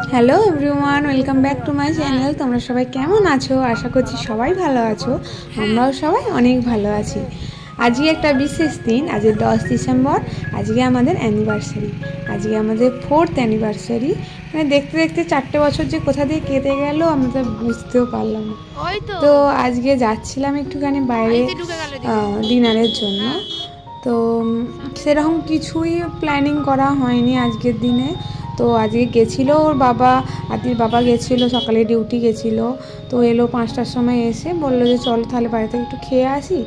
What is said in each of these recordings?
Hello everyone, welcome back to my channel. তোমরা সবাই কেমন আছো? আশা করছি সবাই ভালো আছো। আমরাও সবাই অনেক ভালো আছি। আজকে একটা বিশেষ দিন, আজকে 10 ডিসেম্বর। আজকে আমাদের অ্যানিভার্সারি, আজকে আমাদের 4th অ্যানিভার্সারি। মানে দেখতে দেখতে 4টে বছর যে কোথা দিয়ে কেটে গেল আমরা বুঝতেও পারলাম না। তো আজকে যাচ্ছিলাম একটুখানি বাইরে ডিনারের জন্য। তো সেরকম কিছুই প্ল্যানিং করা হয়নি আজকের দিনে। তো আজকে গেছিলো ওর বাবা, আদির বাবা গেছিলো, সকালে ডিউটি গেছিলো। তো এলো 5টার সময়, এসে বললো যে চলো তাহলে বাড়িতে একটু খেয়ে আসি।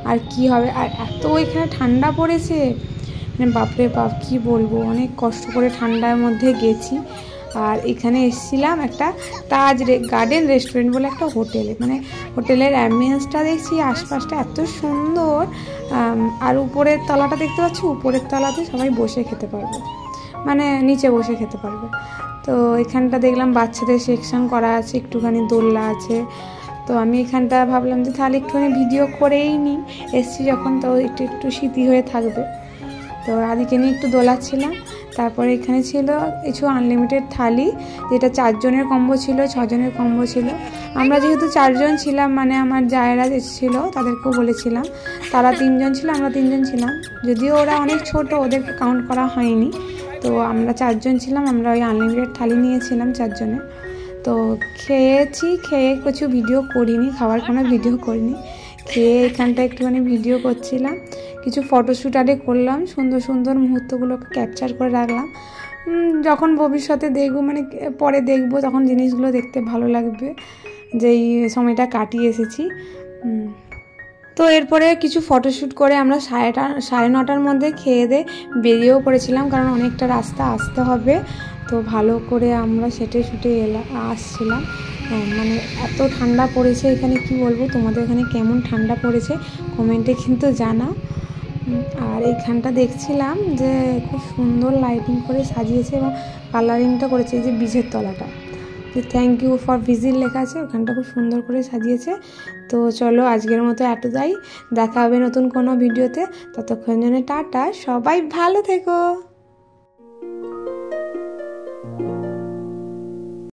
আর কি হবে, আর এত এখানে ঠান্ডা পড়েছে, মানে বাপরে বাপ কী বলবো, অনেক কষ্ট করে ঠান্ডার মধ্যে গেছি। আর এখানে এসেছিলাম একটা তাজ গার্ডেন রেস্টুরেন্ট বলে একটা হোটেলে। মানে হোটেলের অ্যাম্বিয়েন্সটা দেখছি, আশপাশটা এত সুন্দর। আর উপরের তলাটা দেখতে পাচ্ছি, উপরের তলাতে সবাই বসে খেতে পারবে, মানে নিচে বসে খেতে পারবে। তো এখানটা দেখলাম বাচ্চাদের সেকশন করা আছে, একটুখানি দোলনা আছে। তো আমি এখানটা ভাবলাম যে তাহলে একটুখানি ভিডিও করেই নিই, এসছি যখন, তো একটু একটু স্মৃতি হয়ে থাকবে। তো আদিকে নিয়ে একটু দোলাচ্ছিলাম। তারপরে এখানে ছিল কিছু আনলিমিটেড থালি, যেটা 4 জনের কম্বো ছিল, 6 জনের কম্বো ছিল। আমরা যেহেতু 4 জন ছিলাম, মানে আমার জায়েরা এসেছিলো, তাদেরকেও বলেছিলাম। তারা 3 জন ছিল, আমরা 3 জন ছিলাম। যদিও ওরা অনেক ছোট, ওদেরকে কাউন্ট করা হয়নি। তো আমরা 4 জন ছিলাম, আমরা ওই আনলিমিটেড থালি নিয়েছিলাম 4 জনে। তো খেয়েছি, খেয়ে কিছু ভিডিও করিনি, খাওয়ার কোনো ভিডিও করিনি। খেয়ে এখানটা একটুখানি ভিডিও করছিলাম, কিছু ফটোশ্যুট আরে করলাম, সুন্দর সুন্দর মুহূর্তগুলোকে ক্যাপচার করে রাখলাম। যখন ভবিষ্যতে দেখবো, মানে পরে দেখবো, তখন জিনিসগুলো দেখতে ভালো লাগবে যে এই সময়টা কাটিয়ে এসেছি। তো এরপরে কিছু ফটোশ্যুট করে আমরা 9:30টার মধ্যে খেয়ে দিয়ে বেরিয়েও পড়েছিলাম, কারণ অনেকটা রাস্তা আসতে হবে। তো ভালো করে আমরা শুটে আসছিলাম। মানে এত ঠান্ডা পড়েছে এখানে, কি বলবো, তোমাদের এখানে কেমন ঠান্ডা পড়েছে কমেন্টে কিন্তু জানাও। আর এইখানটা দেখছিলাম যে খুব সুন্দর লাইটিং করে সাজিয়েছে এবং কালারিংটা করেছে, এই যে বীজের তলাটা, যে থ্যাংক ইউ ফর ভিজিট লেখা আছে, ওখানটা খুব সুন্দর করে সাজিয়েছে। তো চলো আজকের মতো এতটাই, দেখা হবে নতুন কোনো ভিডিওতে। ততক্ষণ জন্য টাটা, সবাই ভালো থেকো।